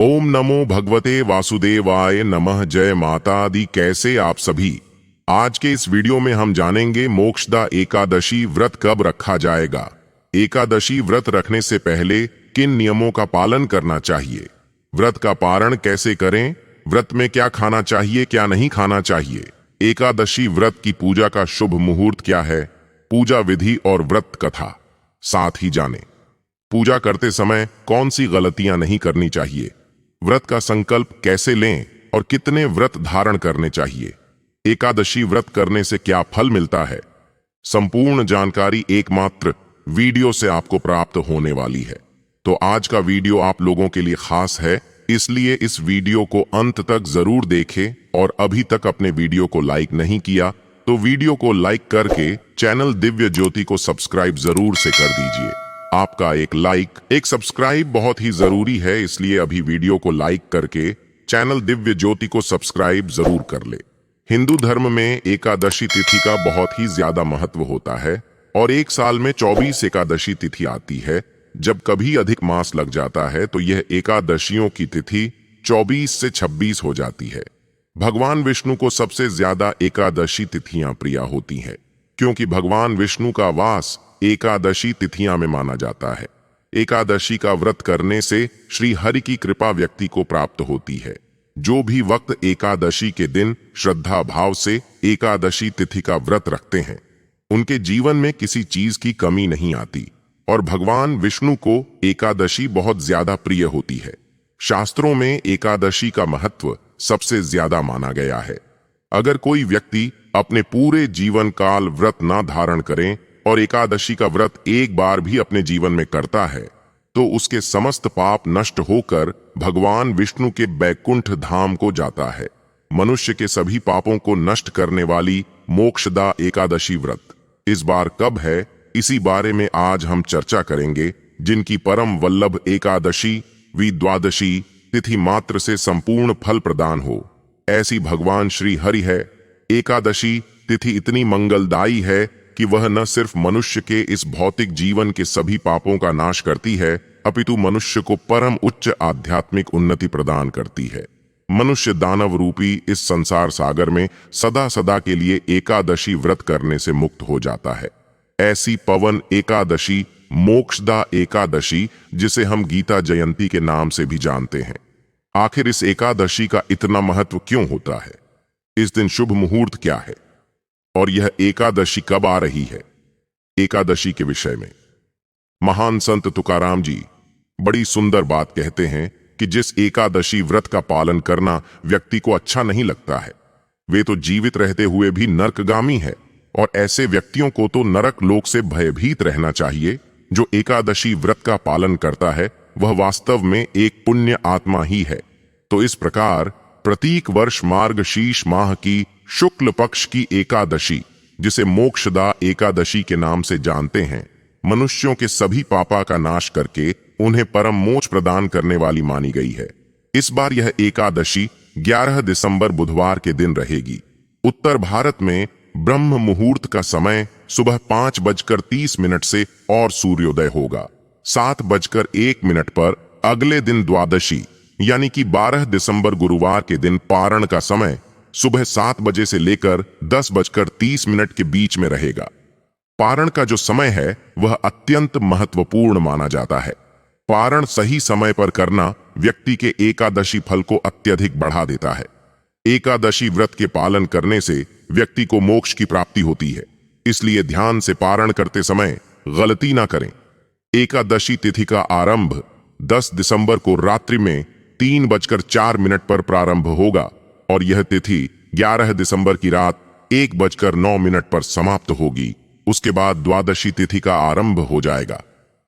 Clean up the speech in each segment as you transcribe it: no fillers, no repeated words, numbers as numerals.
ओम नमो भगवते वासुदेवाय नमः। जय माता दी। कैसे आप सभी। आज के इस वीडियो में हम जानेंगे मोक्षदा एकादशी व्रत कब रखा जाएगा। एकादशी व्रत रखने से पहले किन नियमों का पालन करना चाहिए, व्रत का पारण कैसे करें, व्रत में क्या खाना चाहिए क्या नहीं खाना चाहिए, एकादशी व्रत की पूजा का शुभ मुहूर्त क्या है, पूजा विधि और व्रत कथा साथ ही जानें। पूजा करते समय कौन सी गलतियां नहीं करनी चाहिए, व्रत का संकल्प कैसे लें और कितने व्रत धारण करने चाहिए, एकादशी व्रत करने से क्या फल मिलता है। संपूर्ण जानकारी एकमात्र वीडियो से आपको प्राप्त होने वाली है। तो आज का वीडियो आप लोगों के लिए खास है, इसलिए इस वीडियो को अंत तक जरूर देखें और अभी तक अपने वीडियो को लाइक नहीं किया तो वीडियो को लाइक करके चैनल दिव्य ज्योति को सब्सक्राइब जरूर से कर दीजिए। आपका एक लाइक एक सब्सक्राइब बहुत ही जरूरी है, इसलिए अभी वीडियो को लाइक करके चैनल दिव्य ज्योति को सब्सक्राइब जरूर कर ले। हिंदू धर्म में एकादशी तिथि का बहुत ही ज्यादा महत्व होता है और एक साल में 24 एकादशी तिथि आती है। जब कभी अधिक मास लग जाता है तो यह एकादशियों की तिथि 24 से 26 हो जाती है। भगवान विष्णु को सबसे ज्यादा एकादशी तिथियां प्रिय होती हैं, क्योंकि भगवान विष्णु का वास एकादशी तिथियां में माना जाता है। एकादशी का व्रत करने से श्री हरि की कृपा व्यक्ति को प्राप्त होती है। जो भी वक्त एकादशी के दिन श्रद्धा भाव से एकादशी तिथि का व्रत रखते हैं, उनके जीवन में किसी चीज की कमी नहीं आती और भगवान विष्णु को एकादशी बहुत ज्यादा प्रिय होती है। शास्त्रों में एकादशी का महत्व सबसे ज्यादा माना गया है। अगर कोई व्यक्ति अपने पूरे जीवन काल व्रत ना धारण करें और एकादशी का व्रत एक बार भी अपने जीवन में करता है तो उसके समस्त पाप नष्ट होकर भगवान विष्णु के बैकुंठ धाम को जाता है। मनुष्य के सभी पापों को नष्ट करने वाली मोक्षदा एकादशी व्रत इस बार कब है, इसी बारे में आज हम चर्चा करेंगे। जिनकी परम वल्लभ एकादशी व द्वादशी तिथि मात्र से संपूर्ण फल प्रदान हो, ऐसी भगवान श्री हरि है। एकादशी तिथि इतनी मंगलदायी है कि वह न सिर्फ मनुष्य के इस भौतिक जीवन के सभी पापों का नाश करती है, अपितु मनुष्य को परम उच्च आध्यात्मिक उन्नति प्रदान करती है। मनुष्य दानव रूपी इस संसार सागर में सदा सदा के लिए एकादशी व्रत करने से मुक्त हो जाता है। ऐसी पवन एकादशी मोक्षदा एकादशी, जिसे हम गीता जयंती के नाम से भी जानते हैं। आखिर इस एकादशी का इतना महत्व क्यों होता है, इस दिन शुभ मुहूर्त क्या है और यह एकादशी कब आ रही है। एकादशी के विषय में महान संत तुकाराम जी बड़ी सुंदर बात कहते हैं कि जिस एकादशी व्रत का पालन करना व्यक्ति को अच्छा नहीं लगता है, वे तो जीवित रहते हुए भी नरकगामी है और ऐसे व्यक्तियों को तो नरक लोक से भयभीत रहना चाहिए। जो एकादशी व्रत का पालन करता है वह वास्तव में एक पुण्य आत्मा ही है। तो इस प्रकार प्रत्येक वर्ष मार्गशीर्ष माह की शुक्ल पक्ष की एकादशी, जिसे मोक्षदा एकादशी के नाम से जानते हैं, मनुष्यों के सभी पापा का नाश करके उन्हें परम मोक्ष प्रदान करने वाली मानी गई है। इस बार यह एकादशी 11 दिसंबर बुधवार के दिन रहेगी। उत्तर भारत में ब्रह्म मुहूर्त का समय सुबह 5:30 से और सूर्योदय होगा 7:01 पर। अगले दिन द्वादशी यानी कि 12 दिसंबर गुरुवार के दिन पारण का समय सुबह 7 बजे से लेकर 10:30 के बीच में रहेगा। पारण का जो समय है वह अत्यंत महत्वपूर्ण माना जाता है। पारण सही समय पर करना व्यक्ति के एकादशी फल को अत्यधिक बढ़ा देता है। एकादशी व्रत के पालन करने से व्यक्ति को मोक्ष की प्राप्ति होती है, इसलिए ध्यान से पारण करते समय गलती ना करें। एकादशी तिथि का आरंभ 10 दिसंबर को रात्रि में 3:04 पर प्रारंभ होगा और यह तिथि 11 दिसंबर की रात 1:09 पर समाप्त होगी। उसके बाद द्वादशी तिथि का आरंभ हो जाएगा।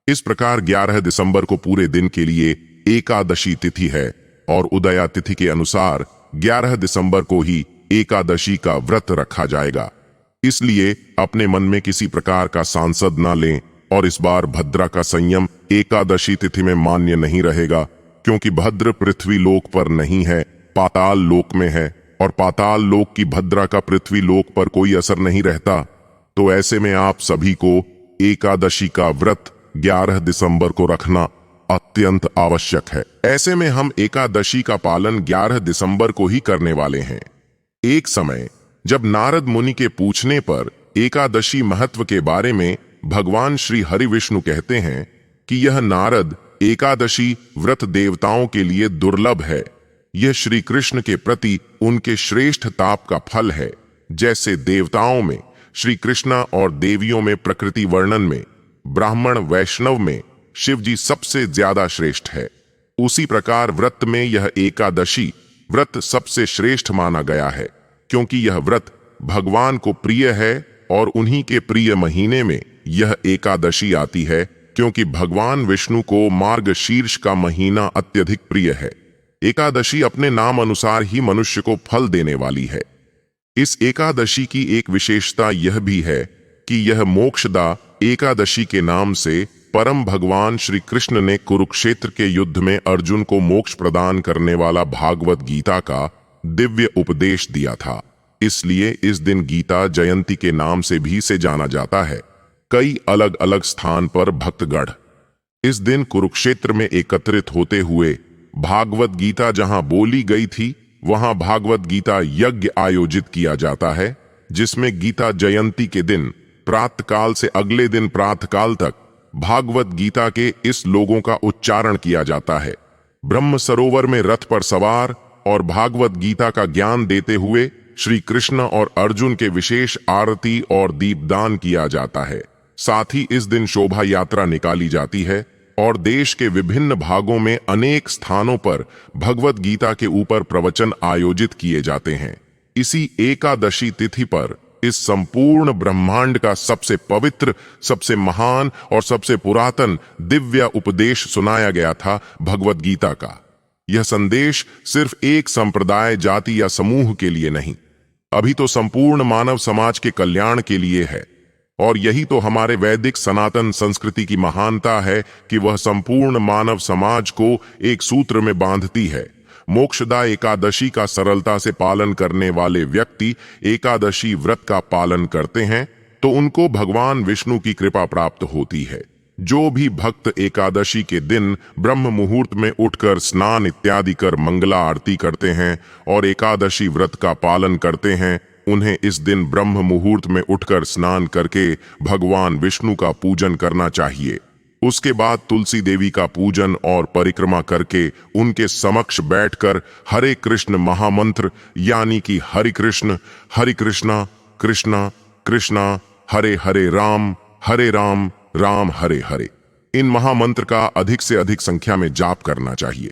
इस प्रकार 11 दिसंबर को पूरे दिन के लिए एकादशी तिथि है और उदया तिथि के अनुसार 11 दिसंबर को ही एकादशी का व्रत रखा जाएगा। इसलिए अपने मन में किसी प्रकार का सांसद ना लें और इस बार भद्रा का संयम एकादशी तिथि में मान्य नहीं रहेगा, क्योंकि भद्र पृथ्वी लोक पर नहीं है, पाताल लोक में है और पाताल लोक की भद्रा का पृथ्वी लोक पर कोई असर नहीं रहता। तो ऐसे में आप सभी को एकादशी का व्रत 11 दिसंबर को रखना अत्यंत आवश्यक है। ऐसे में हम एकादशी का पालन 11 दिसंबर को ही करने वाले हैं। एक समय जब नारद मुनि के पूछने पर एकादशी महत्व के बारे में भगवान श्री हरि विष्णु कहते हैं कि यह नारद एकादशी व्रत देवताओं के लिए दुर्लभ है। यह श्री कृष्ण के प्रति उनके श्रेष्ठ ताप का फल है। जैसे देवताओं में श्री कृष्णा और देवियों में प्रकृति वर्णन में, ब्राह्मण वैष्णव में शिव जी सबसे ज्यादा श्रेष्ठ है, उसी प्रकार व्रत में यह एकादशी व्रत सबसे श्रेष्ठ माना गया है, क्योंकि यह व्रत भगवान को प्रिय है और उन्हीं के प्रिय महीने में यह एकादशी आती है, क्योंकि भगवान विष्णु को मार्गशीर्ष का महीना अत्यधिक प्रिय है। एकादशी अपने नाम अनुसार ही मनुष्य को फल देने वाली है। इस एकादशी की एक विशेषता यह भी है कि यह मोक्षदा एकादशी के नाम से परम भगवान श्री कृष्ण ने कुरुक्षेत्र के युद्ध में अर्जुन को मोक्ष प्रदान करने वाला भागवत गीता का दिव्य उपदेश दिया था। इसलिए इस दिन गीता जयंती के नाम से भी इसे जाना जाता है। कई अलग अलग स्थान पर भक्तगण इस दिन कुरुक्षेत्र में एकत्रित होते हुए भागवत गीता जहां बोली गई थी वहां भागवत गीता यज्ञ आयोजित किया जाता है, जिसमें गीता जयंती के दिन प्रातःकाल से अगले दिन प्रातःकाल तक भागवत गीता के इस लोगों का उच्चारण किया जाता है। ब्रह्म सरोवर में रथ पर सवार और भागवत गीता का ज्ञान देते हुए श्री कृष्ण और अर्जुन के विशेष आरती और दीपदान किया जाता है। साथ ही इस दिन शोभा यात्रा निकाली जाती है और देश के विभिन्न भागों में अनेक स्थानों पर भगवत गीता के ऊपर प्रवचन आयोजित किए जाते हैं। इसी एकादशी तिथि पर इस संपूर्ण ब्रह्मांड का सबसे पवित्र, सबसे महान और सबसे पुरातन दिव्य उपदेश सुनाया गया था भगवत गीता का। यह संदेश सिर्फ एक संप्रदाय, जाति या समूह के लिए नहीं, अभी तो संपूर्ण मानव समाज के कल्याण के लिए है। और यही तो हमारे वैदिक सनातन संस्कृति की महानता है कि वह संपूर्ण मानव समाज को एक सूत्र में बांधती है। मोक्षदा एकादशी का सरलता से पालन करने वाले व्यक्ति एकादशी व्रत का पालन करते हैं तो उनको भगवान विष्णु की कृपा प्राप्त होती है। जो भी भक्त एकादशी के दिन ब्रह्म मुहूर्त में उठकर स्नान इत्यादि कर मंगला आरती करते हैं और एकादशी व्रत का पालन करते हैं, उन्हें इस दिन ब्रह्म मुहूर्त में उठकर स्नान करके भगवान विष्णु का पूजन करना चाहिए। उसके बाद तुलसी देवी का पूजन और परिक्रमा करके उनके समक्ष बैठकर हरे कृष्ण महामंत्र यानी कि हरि कृष्ण कृष्णा कृष्णा हरे हरे राम राम हरे हरे, इन महामंत्र का अधिक से अधिक संख्या में जाप करना चाहिए।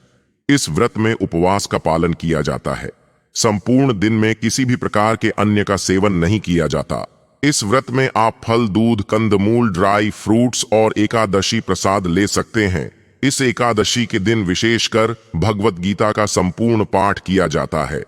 इस व्रत में उपवास का पालन किया जाता है। संपूर्ण दिन में किसी भी प्रकार के अन्न का सेवन नहीं किया जाता। इस व्रत में आप फल, दूध, कंदमूल, ड्राई फ्रूट्स और एकादशी प्रसाद ले सकते हैं। इस एकादशी के दिन विशेषकर भगवत गीता का संपूर्ण पाठ किया जाता है।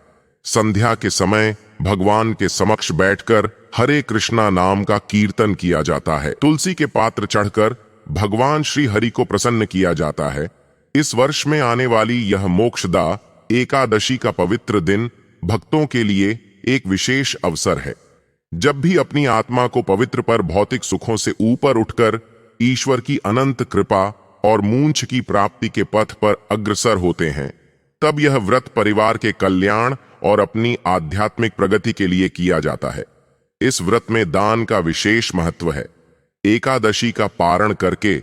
संध्या के समय भगवान के समक्ष बैठकर हरे कृष्णा नाम का कीर्तन किया जाता है। तुलसी के पात्र चढ़कर भगवान श्री हरि को प्रसन्न किया जाता है। इस वर्ष में आने वाली यह मोक्षदा एकादशी का पवित्र दिन भक्तों के लिए एक विशेष अवसर है। जब भी अपनी आत्मा को पवित्र पर भौतिक सुखों से ऊपर उठकर ईश्वर की अनंत कृपा और मोक्ष की प्राप्ति के पथ पर अग्रसर होते हैं, तब यह व्रत परिवार के कल्याण और अपनी आध्यात्मिक प्रगति के लिए किया जाता है। इस व्रत में दान का विशेष महत्व है। एकादशी का पारण करके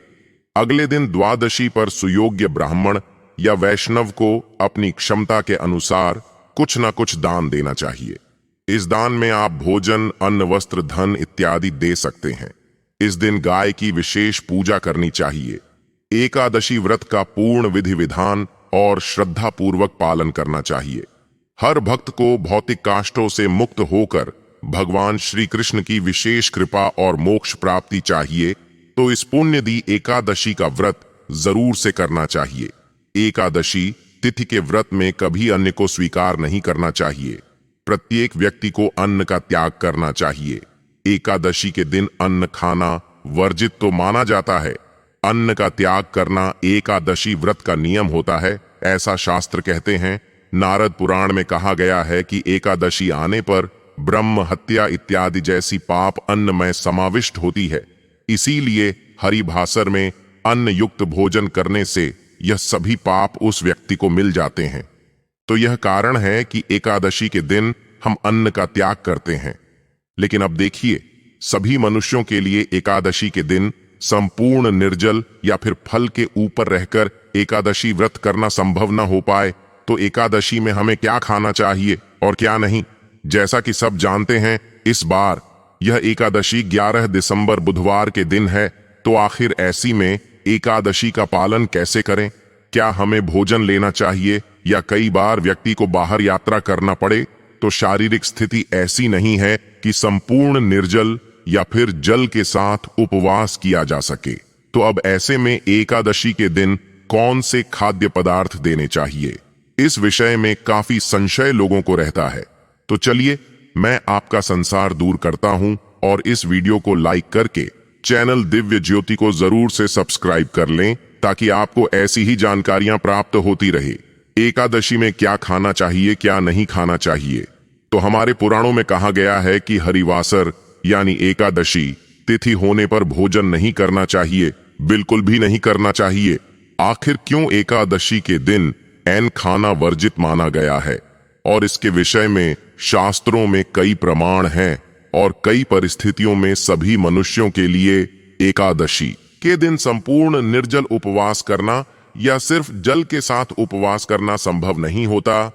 अगले दिन द्वादशी पर सुयोग्य ब्राह्मण या वैष्णव को अपनी क्षमता के अनुसार कुछ न कुछ दान देना चाहिए। इस दान में आप भोजन, अन्न, वस्त्र, धन इत्यादि दे सकते हैं। इस दिन गाय की विशेष पूजा करनी चाहिए। एकादशी व्रत का पूर्ण विधि विधान और श्रद्धा पूर्वक पालन करना चाहिए। हर भक्त को भौतिक काष्ठों से मुक्त होकर भगवान श्री कृष्ण की विशेष कृपा और मोक्ष प्राप्ति चाहिए, तो इस पुण्यदी एकादशी का व्रत जरूर से करना चाहिए। एकादशी तिथि के व्रत में कभी अन्न को स्वीकार नहीं करना चाहिए। प्रत्येक व्यक्ति को अन्न का त्याग करना चाहिए। एकादशी के दिन अन्न खाना वर्जित तो माना जाता है। अन्न का त्याग करना एकादशी व्रत का नियम होता है, ऐसा शास्त्र कहते हैं। नारद पुराण में कहा गया है कि एकादशी आने पर ब्रह्म हत्या इत्यादि जैसी पाप अन्न में समाविष्ट होती है। इसीलिए हरिभासर में अन्न युक्त भोजन करने से यह सभी पाप उस व्यक्ति को मिल जाते हैं। तो यह कारण है कि एकादशी के दिन हम अन्न का त्याग करते हैं। लेकिन अब देखिए, सभी मनुष्यों के लिए एकादशी के दिन संपूर्ण निर्जल या फिर फल के ऊपर रहकर एकादशी व्रत करना संभव न हो पाए, तो एकादशी में हमें क्या खाना चाहिए और क्या नहीं। जैसा कि सब जानते हैं, इस बार यह एकादशी 11 दिसंबर बुधवार के दिन है। तो आखिर ऐसी में एकादशी का पालन कैसे करें? क्या हमें भोजन लेना चाहिए या कई बार व्यक्ति को बाहर यात्रा करना पड़े तो शारीरिक स्थिति ऐसी नहीं है कि संपूर्ण निर्जल या फिर जल के साथ उपवास किया जा सके। तो अब ऐसे में एकादशी के दिन कौन से खाद्य पदार्थ देने चाहिए, इस विषय में काफी संशय लोगों को रहता है। तो चलिए, मैं आपका संसार दूर करता हूं और इस वीडियो को लाइक करके चैनल दिव्य ज्योति को जरूर से सब्सक्राइब कर लें, ताकि आपको ऐसी ही जानकारियां प्राप्त होती रहे। एकादशी में क्या खाना चाहिए, क्या नहीं खाना चाहिए। तो हमारे पुराणों में कहा गया है कि हरिवासर यानी एकादशी तिथि होने पर भोजन नहीं करना चाहिए, बिल्कुल भी नहीं करना चाहिए। आखिर क्यों एकादशी के दिन ऐन खाना वर्जित माना गया है? और इसके विषय में शास्त्रों में कई प्रमाण हैं और कई परिस्थितियों में सभी मनुष्यों के लिए एकादशी के दिन संपूर्ण निर्जल उपवास करना या सिर्फ जल के साथ उपवास करना संभव नहीं होता।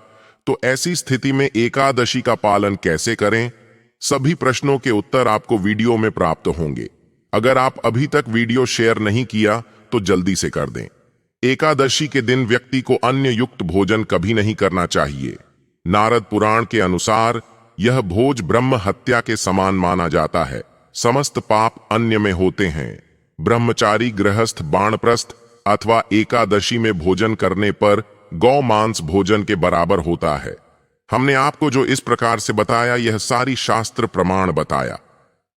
तो ऐसी स्थिति में एकादशी का पालन कैसे करें? सभी प्रश्नों के उत्तर आपको वीडियो में प्राप्त होंगे। अगर आप अभी तक वीडियो शेयर नहीं किया तो जल्दी से कर दें। एकादशी के दिन व्यक्ति को अन्न युक्त भोजन कभी नहीं करना चाहिए। नारद पुराण के अनुसार यह भोज ब्रह्म हत्या के समान माना जाता है। समस्त पाप अन्न में होते हैं। ब्रह्मचारी, गृहस्थ, बाणप्रस्थ अथवा एकादशी में भोजन करने पर गौ मांस भोजन के बराबर होता है। हमने आपको जो इस प्रकार से बताया, यह सारी शास्त्र प्रमाण बताया।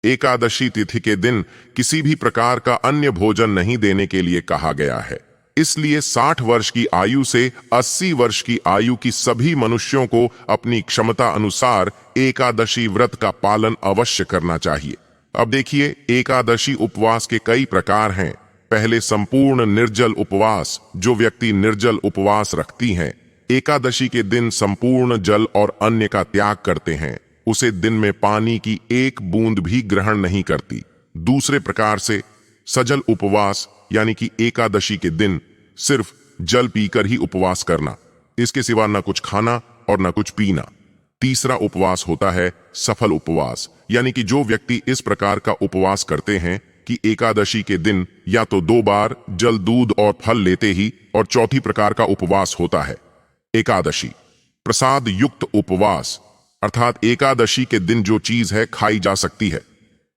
एकादशी तिथि के दिन किसी भी प्रकार का अन्य भोजन नहीं देने के लिए कहा गया है। इसलिए 60 वर्ष की आयु से 80 वर्ष की आयु की सभी मनुष्यों को अपनी क्षमता अनुसार एकादशी व्रत का पालन अवश्य करना चाहिए। अब देखिए, एकादशी उपवास के कई प्रकार हैं। पहले संपूर्ण निर्जल उपवास। जो व्यक्ति निर्जल उपवास रखती हैं, एकादशी के दिन संपूर्ण जल और अन्न का त्याग करते हैं, उसे दिन में पानी की एक बूंद भी ग्रहण नहीं करती। दूसरे प्रकार से सजल उपवास, यानी कि एकादशी के दिन सिर्फ जल पीकर ही उपवास करना, इसके सिवा न कुछ खाना और न कुछ पीना। तीसरा उपवास होता है सफल उपवास, यानी कि जो व्यक्ति इस प्रकार का उपवास करते हैं कि एकादशी के दिन या तो 2 बार जल, दूध और फल लेते ही। और चौथी प्रकार का उपवास होता है एकादशी प्रसाद युक्त उपवास, अर्थात एकादशी के दिन जो चीज है खाई जा सकती है,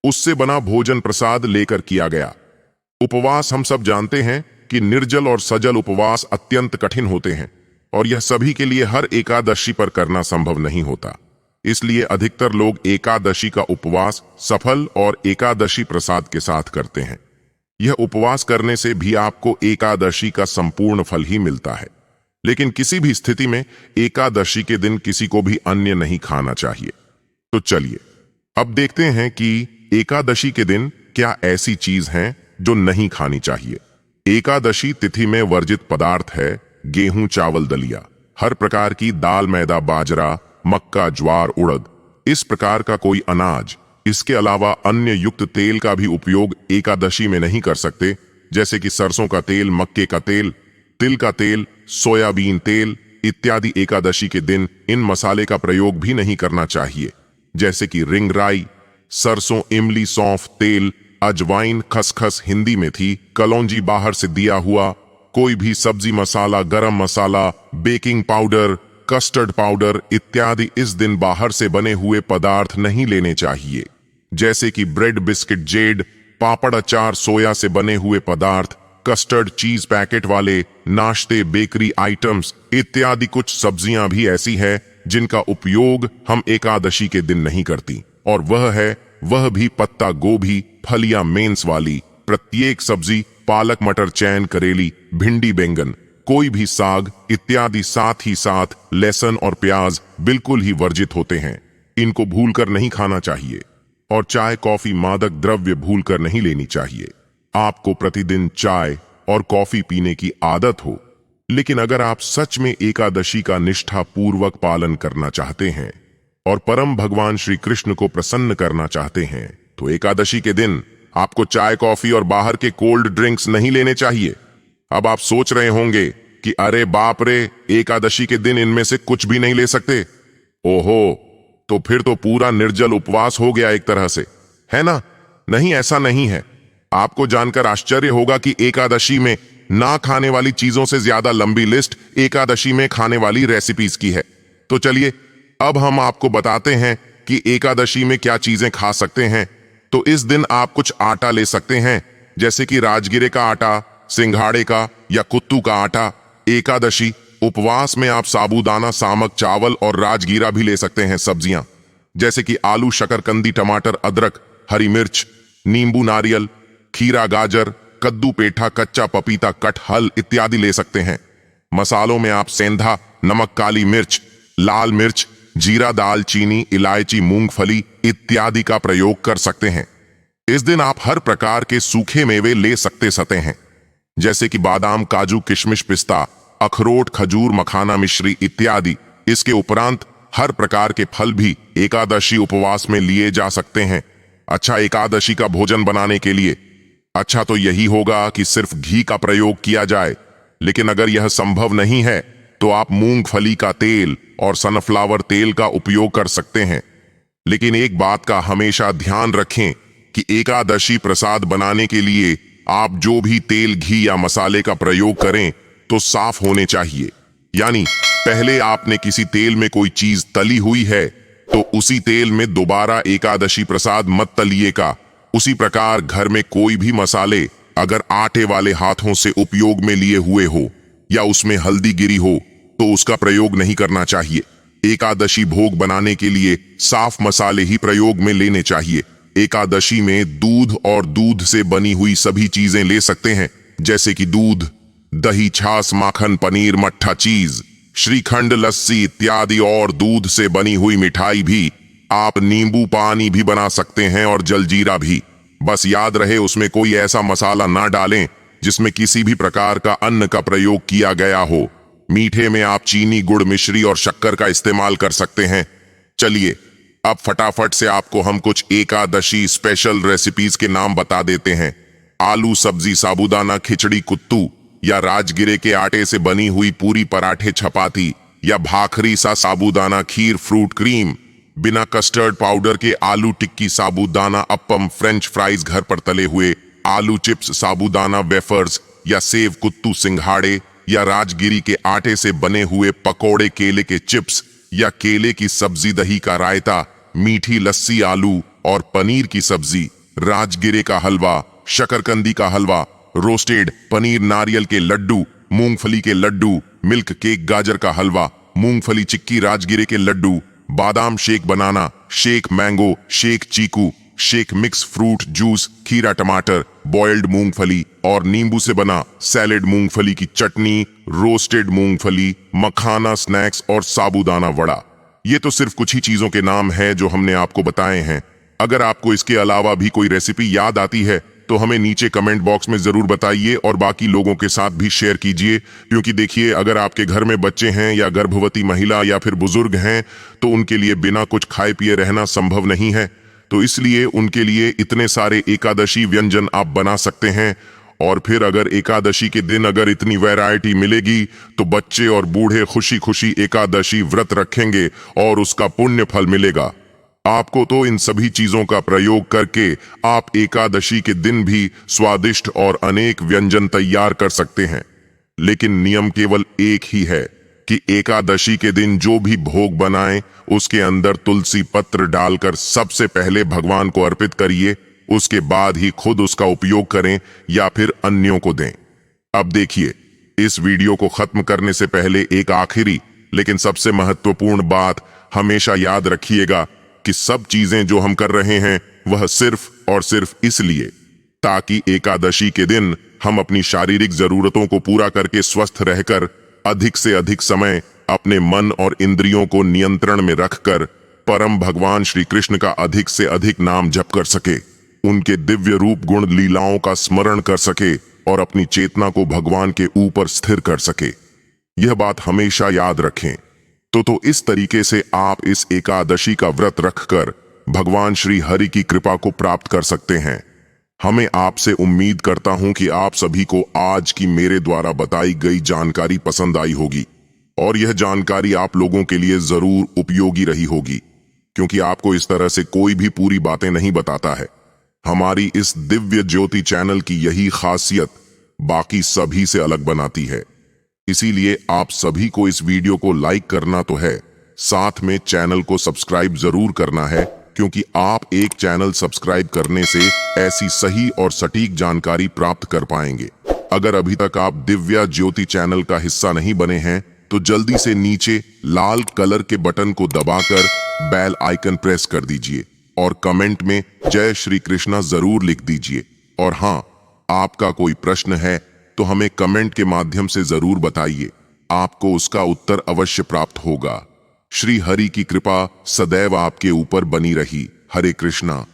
उससे बना भोजन प्रसाद लेकर किया गया उपवास। हम सब जानते हैं कि निर्जल और सजल उपवास अत्यंत कठिन होते हैं और यह सभी के लिए हर एकादशी पर करना संभव नहीं होता। इसलिए अधिकतर लोग एकादशी का उपवास सफल और एकादशी प्रसाद के साथ करते हैं। यह उपवास करने से भी आपको एकादशी का संपूर्ण फल ही मिलता है। लेकिन किसी भी स्थिति में एकादशी के दिन किसी को भी अन्न नहीं खाना चाहिए। तो चलिए अब देखते हैं कि एकादशी के दिन क्या ऐसी चीज हैं जो नहीं खानी चाहिए। एकादशी तिथि में वर्जित पदार्थ है गेहूं, चावल, दलिया, हर प्रकार की दाल, मैदा, बाजरा, मक्का, ज्वार, उड़द, इस प्रकार का कोई अनाज। इसके अलावा अन्य युक्त तेल का भी उपयोग एकादशी में नहीं कर सकते, जैसे कि सरसों का तेल, मक्के का तेल, तिल का तेल, सोयाबीन तेल इत्यादि। एकादशी के दिन इन मसाले का प्रयोग भी नहीं करना चाहिए, जैसे कि रिंग राई, सरसों, इमली, सौंफ, तेल, अजवाइन, खसखस हिंदी में थी, कलौंजी बाहर से दिया हुआ, कोई भी सब्जी मसाला, गरम मसाला, बेकिंग पाउडर, कस्टर्ड पाउडर इत्यादि इस दिन बाहर से बने हुए पदार्थ नहीं लेने चाहिए, जैसे कि ब्रेड, बिस्किट, जेड, पापड़, अचार, सोया से बने हुए पदार्थ, कस्टर्ड, चीज पैकेट वाले नाश्ते, बेकरी आइटम्स इत्यादि। कुछ सब्जियां भी ऐसी हैं जिनका उपयोग हम एकादशी के दिन नहीं करती, और वह भी पत्ता गोभी, फलियां, मेंस वाली प्रत्येक सब्जी, पालक, मटर, चैन, करेली, भिंडी, बैंगन, कोई भी साग इत्यादि। साथ ही साथ लहसुन और प्याज बिल्कुल ही वर्जित होते हैं, इनको भूलकर नहीं खाना चाहिए। और चाय, कॉफी, मादक द्रव्य भूलकर नहीं लेनी चाहिए। आपको प्रतिदिन चाय, और कॉफी पीने की आदत हो। लेकिन अगर आप सच में एकादशी का निष्ठा पूर्वक पालन करना चाहते हैं और परम भगवान श्री कृष्ण को प्रसन्न करना चाहते हैं, तो एकादशी के दिन आपको चाय, कॉफी और बाहर के कोल्ड ड्रिंक्स नहीं लेने चाहिए। अब आप सोच रहे होंगे कि अरे बाप रे, एकादशी के दिन इनमें से कुछ भी नहीं ले सकते। ओहो, तो फिर तो पूरा निर्जल उपवास हो गया एक तरह से, है ना? नहीं, ऐसा नहीं है। आपको जानकर आश्चर्य होगा कि एकादशी में ना खाने वाली चीजों से ज्यादा लंबी लिस्ट एकादशी में खाने वाली रेसिपीज की है। तो चलिए अब हम आपको बताते हैं कि एकादशी में क्या चीजें खा सकते हैं। तो इस दिन आप कुछ आटा ले सकते हैं, जैसे कि राजगिरे का आटा, सिंघाड़े का या कुत्तू का आटा। एकादशी उपवास में आप साबूदाना, सामक, चावल और राजगीरा भी ले सकते हैं। सब्जियां जैसे कि आलू, शकरकंदी, टमाटर, अदरक, हरी मिर्च, नींबू, नारियल, खीरा, गाजर, कद्दू, पेठा, कच्चा पपीता, कटहल इत्यादि ले सकते हैं। मसालों में आप सेंधा, नमक, काली मिर्च, लाल मिर्च, जीरा, दालचीनी, इलायची, मूंगफली इत्यादि का प्रयोग कर सकते हैं। इस दिन आप हर प्रकार के सूखे मेवे ले सकते हैं, जैसे कि बादाम, काजू, किशमिश, पिस्ता, अखरोट, खजूर, मखाना, मिश्री इत्यादि। इसके उपरांत हर प्रकार के फल भी एकादशी उपवास में लिए जा सकते हैं। अच्छा, एकादशी का भोजन बनाने के लिए अच्छा तो यही होगा कि सिर्फ घी का प्रयोग किया जाए, लेकिन अगर यह संभव नहीं है तो आप मूंगफली का तेल और सनफ्लावर तेल का उपयोग कर सकते हैं। लेकिन एक बात का हमेशा ध्यान रखें कि एकादशी प्रसाद बनाने के लिए आप जो भी तेल, घी या मसाले का प्रयोग करें तो साफ होने चाहिए। यानी पहले आपने किसी तेल में कोई चीज तली हुई है तो उसी तेल में दोबारा एकादशी प्रसाद मत तलिएगा। उसी प्रकार घर में कोई भी मसाले अगर आटे वाले हाथों से उपयोग में लिए हुए हो या उसमें हल्दी गिरी हो तो उसका प्रयोग नहीं करना चाहिए। एकादशी भोग बनाने के लिए साफ मसाले ही प्रयोग में लेने चाहिए। एकादशी में दूध और दूध से बनी हुई सभी चीजें ले सकते हैं, जैसे कि दूध, दही, छाछ, माखन, पनीर, मट्ठा, चीज, श्रीखंड, लस्सी इत्यादि। और दूध से बनी हुई मिठाई भी। आप नींबू पानी भी बना सकते हैं और जलजीरा भी। बस याद रहे उसमें कोई ऐसा मसाला ना डालें जिसमें किसी भी प्रकार का अन्न का प्रयोग किया गया हो। मीठे में आप चीनी, गुड़, मिश्री और शक्कर का इस्तेमाल कर सकते हैं। चलिए अब फटाफट से आपको हम कुछ एकादशी स्पेशल रेसिपीज के नाम बता देते हैं। आलू सब्जी, साबूदाना खिचड़ी, कुत्तू या राजगिरे के आटे से बनी हुई पूरी, पराठे, चपाती या भाखरी सा साबूदाना खीर, फ्रूट क्रीम, बिना कस्टर्ड पाउडर के आलू टिक्की, साबूदाना अप्पम, फ्रेंच फ्राइज घर पर तले हुए, आलू चिप्स, साबूदाना वेफर्स या सेव, कुत्तू, सिंघाड़े या राजगिरी के आटे से बने हुए पकोड़े, केले के चिप्स या केले की सब्जी, दही का रायता, मीठी लस्सी, आलू और पनीर की सब्जी, राजगिरे का हलवा, शकरकंदी का हलवा, रोस्टेड पनीर, नारियल के लड्डू, मूंगफली के लड्डू, मिल्क केक, गाजर का हलवा, मूंगफली चिक्की, राजगिरे के लड्डू, बादाम shake, banana shake, mango shake, चीकू शेक, मिक्स फ्रूट जूस, खीरा, टमाटर, बॉइल्ड मूंगफली और नींबू से बना सैलेड, मूंगफली की चटनी, रोस्टेड मूंगफली, मखाना स्नैक्स और साबूदाना वड़ा। ये तो सिर्फ कुछ ही चीजों के नाम हैं जो हमने आपको बताए हैं। अगर आपको इसके अलावा भी कोई रेसिपी याद आती है तो हमें नीचे कमेंट बॉक्स में जरूर बताइए और बाकी लोगों के साथ भी शेयर कीजिए। क्योंकि देखिए, अगर आपके घर में बच्चे हैं या गर्भवती महिला या फिर बुजुर्ग हैं तो उनके लिए बिना कुछ खाए पिए रहना संभव नहीं है। तो इसलिए उनके लिए इतने सारे एकादशी व्यंजन आप बना सकते हैं। और फिर अगर एकादशी के दिन अगर इतनी वैरायटी मिलेगी तो बच्चे और बूढ़े खुशी खुशी एकादशी व्रत रखेंगे और उसका पुण्य फल मिलेगा आपको। तो इन सभी चीजों का प्रयोग करके आप एकादशी के दिन भी स्वादिष्ट और अनेक व्यंजन तैयार कर सकते हैं। लेकिन नियम केवल एक ही है कि एकादशी के दिन जो भी भोग बनाएं उसके अंदर तुलसी पत्र डालकर सबसे पहले भगवान को अर्पित करिए। उसके बाद ही खुद उसका उपयोग करें या फिर अन्यों को दें। अब देखिए, इस वीडियो को खत्म करने से पहले एक आखिरी लेकिन सबसे महत्वपूर्ण बात हमेशा याद रखिएगा कि सब चीजें जो हम कर रहे हैं वह सिर्फ और सिर्फ इसलिए ताकि एकादशी के दिन हम अपनी शारीरिक जरूरतों को पूरा करके स्वस्थ रहकर अधिक से अधिक समय अपने मन और इंद्रियों को नियंत्रण में रखकर परम भगवान श्री कृष्ण का अधिक से अधिक नाम जप कर सके, उनके दिव्य रूप, गुण, लीलाओं का स्मरण कर सके और अपनी चेतना को भगवान के ऊपर स्थिर कर सके। यह बात हमेशा याद रखें। तो इस तरीके से आप इस एकादशी का व्रत रखकर भगवान श्री हरि की कृपा को प्राप्त कर सकते हैं। हमें आपसे उम्मीद करता हूं कि आप सभी को आज की मेरे द्वारा बताई गई जानकारी पसंद आई होगी और यह जानकारी आप लोगों के लिए जरूर उपयोगी रही होगी, क्योंकि आपको इस तरह से कोई भी पूरी बातें नहीं बताता है। हमारी इस दिव्य ज्योति चैनल की यही खासियत बाकी सभी से अलग बनाती है। इसीलिए आप सभी को इस वीडियो को लाइक करना तो है, साथ में चैनल को सब्सक्राइब जरूर करना है, क्योंकि आप एक चैनल सब्सक्राइब करने से ऐसी सही और सटीक जानकारी प्राप्त कर पाएंगे। अगर अभी तक आप दिव्या ज्योति चैनल का हिस्सा नहीं बने हैं तो जल्दी से नीचे लाल कलर के बटन को दबाकर बेल आइकन प्रेस कर दीजिए और कमेंट में जय श्री कृष्णा जरूर लिख दीजिए। और हाँ, आपका कोई प्रश्न है तो हमें कमेंट के माध्यम से जरूर बताइए, आपको उसका उत्तर अवश्य प्राप्त होगा। श्री हरि की कृपा सदैव आपके ऊपर बनी रही। हरे कृष्णा।